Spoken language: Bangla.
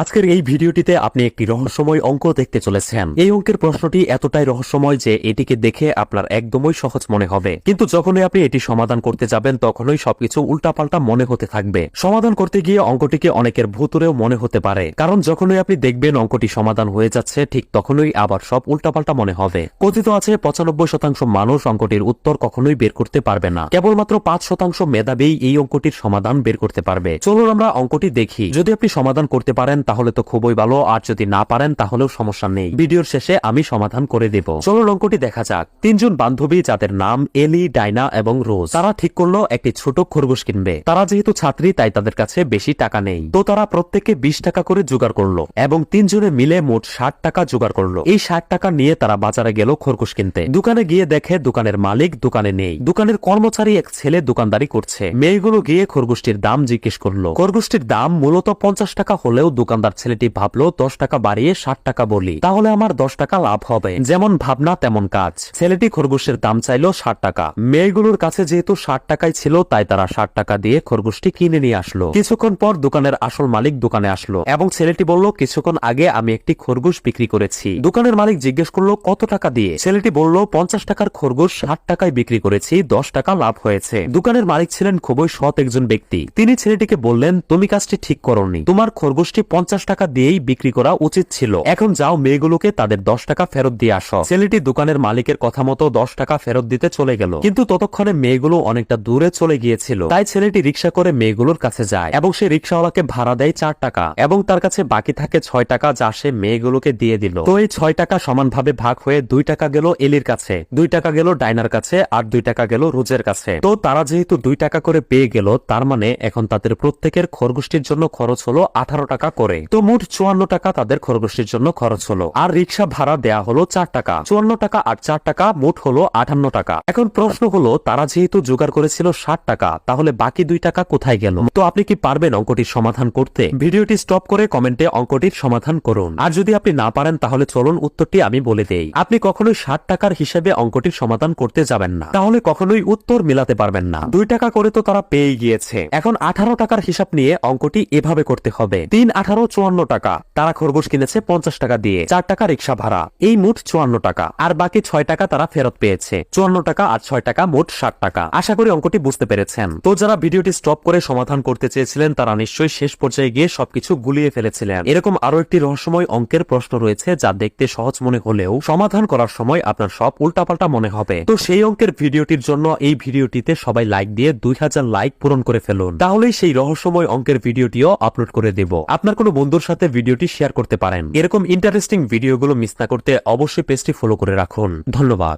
আজকের এই ভিডিওটিতে আপনি একটি রহস্যময় অঙ্ক দেখতে চলেছেন। এই অঙ্কের প্রশ্নটি এতটাই রহস্যময় যে এটিকে দেখে আপনার একদমই সহজ মনে হবে, কিন্তু যখনই আপনি এটি সমাধান করতে যাবেন তখনই সবকিছু উল্টাপাল্টা মনে হতে থাকবে। সমাধান করতে গিয়ে অঙ্কটিকে অনেকের ভুতুরেও মনে হতে পারে, কারণ যখনই আপনি দেখবেন অঙ্কটি সমাধান হয়ে যাচ্ছে ঠিক তখনই আবার সব উল্টাপাল্টা মনে হবে। কথিত আছে 95% মানুষ অঙ্কটির উত্তর কখনোই বের করতে পারবে না, কেবলমাত্র 5% মেধাবী এই অঙ্কটির সমাধান বের করতে পারবে। চলুন আমরা অঙ্কটি দেখি। যদি আপনি সমাধান করতে পারেন তাহলে তো খুবই ভালো, আর যদি না পারেন তাহলেও সমস্যা নেই, ভিডিওর শেষে আমি সমাধান করে দেব। চলুন অঙ্কটি দেখা যাক। তিনজন বান্ধবী যাদের নাম এলি, ডাইনা এবং রোজ, তারা ঠিক করলো একটি ছোট খরগোশ কিনবে। তারা যেহেতু ছাত্রী তাই তাদের কাছে বেশি টাকা নেই, তো তারা প্রত্যেকে 20 টাকা করে জোগাড় করলো এবং তিনজনে মিলে মোট 60 টাকা জোগাড় করলো। এই 60 টাকা নিয়ে তারা বাজারে গেল খরগোশ কিনতে। দোকানে গিয়ে দেখে দোকানের মালিক দোকানে নেই। দোকানের কর্মচারী এক ছেলে দোকানদারি করছে। মেয়েগুলো গিয়ে খরগোশটির দাম জিজ্ঞেস করলো। খরগোশটির দাম মূলত 50 টাকা হলেও দোকানদার ছেলেটি ভাবলো 10 টাকা বাড়িয়ে 60 টাকা বলি, তাহলে আমার 10 টাকা লাভ হবে। যেমন ভাবনা তেমন কাজ। ছেলেটি খরগোশের দাম চাইলো 60 টাকা। মেয়েগুলোর কাছে যেহেতু 60 টাকাই ছিল তাই তারা 60 টাকা দিয়ে খরগোশটি কিনে নিয়ে আসলো। কিছুক্ষণ পর দোকানের আসল মালিক দোকানে আসলো এবং ছেলেটি বলল, কিছুক্ষণ আগে আমি একটি খরগোশ বিক্রি করেছি। দোকানের মালিক জিজ্ঞেস করলো কত টাকা দিয়ে। ছেলেটি বলল 50 টাকার খরগোশ 60 টাকায় বিক্রি করেছি, 10 টাকা লাভ হয়েছে। দোকানের মালিক ছিলেন খুবই সৎ একজন ব্যক্তি। তিনি ছেলেটিকে বললেন, তুমি কাজটি ঠিক করোনি, তোমার খরগোশটি 50 টাকা দিয়েই বিক্রি করা উচিত ছিল। এখন যাও মেয়েগুলোকে তাদের 10 টাকা ফেরত দিয়ে আসো। ছেলেটি দোকানের মালিকের কথা মতো 10 টাকা ফেরত দিতে চলে গেল, কিন্তু ততক্ষণে মেয়েগুলো অনেকটা দূরে চলে গিয়েছিল। তাই ছেলেটি রিক্সা করে মেয়েগুলোর কাছে যায় এবং সে রিক্সাওয়ালাকে ভাড়া দেয় 4 টাকা এবং তার কাছে বাকি থাকে 6 টাকা, যা সে মেয়েগুলোকে দিয়ে দিল। তো এই 6 টাকা সমানভাবে ভাগ হয়ে 2 টাকা গেল এলির কাছে, 2 টাকা গেল ডাইনার কাছে, আর 2 টাকা গেল রোজের কাছে। তো তারা যেহেতু 2 টাকা করে পেয়ে গেল, তার মানে এখন তাদের প্রত্যেকের খরগোশটির জন্য খরচ হলো 18 টাকা করে। তো মোট 54 টাকা তাদের খরগোশটির জন্য খরচ হলো, আর রিক্সা ভাড়া দেয়া হলো 4 টাকা। 54 টাকা আর 4 টাকা মোট হলো 58 টাকা। এখন প্রশ্ন হলো, তারা যেহেতু জোগাড় করেছিল 60 টাকা, তাহলে বাকি 2 টাকা কোথায় গেল? তো আপনি কি পারবেন অঙ্কটির সমাধান করতে? ভিডিওটি স্টপ করে কমেন্টে অঙ্কটির সমাধান করুন। আর যদি আপনি না পারেন তাহলে চলুন উত্তরটি আমি বলে দেই। আপনি কখনোই 60 টাকার হিসেবে অঙ্কটির সমাধান করতে যাবেন না, তাহলে কখনোই উত্তর মিলাতে পারবেন না। 2 টাকা করে তো তারা পেয়ে গিয়েছে। এখন 18 টাকার হিসাব নিয়ে অঙ্কটি এভাবে করতে হবে। 3 18 54 টাকা। তারা খরগোশ কিনেছে 50 টাকা দিয়ে, 4 টাকা রিক্সা ভাড়া, এই মোট 54 টাকা। আর বাকি 6 টাকা তারা ফেরত পেয়েছে। 54 টাকা আর 6 টাকা মোট 60 টাকা। আশা করি অঙ্কটি বুঝতে পেরেছেন। তো যারা ভিডিওটি স্টপ করে সমাধান করতে চেয়েছিলেন তারা নিশ্চয়ই শেষ পর্যায়ে গিয়ে সবকিছু গুলিয়ে ফেলেছিলেন। এরকম আরো একটি রহস্যময় অঙ্কের প্রশ্ন রয়েছে যা দেখতে সহজ মনে হলেও সমাধান করার সময় আপনার সব উল্টাপাল্টা মনে হবে। তো সেই অঙ্কের ভিডিওটির জন্য এই ভিডিওটিতে সবাই লাইক দিয়ে 2000 লাইক পূরণ করে ফেলুন, তাহলেই সেই রহস্যময় অঙ্কের ভিডিওটিও আপলোড করে দেব। আপনার কোনো বন্ধুর সাথে ভিডিওটি শেয়ার করতে পারেন। এরকম ইন্টারেস্টিং ভিডিওগুলো মিস না করতে অবশ্যই পেজটি ফলো করে রাখুন। ধন্যবাদ।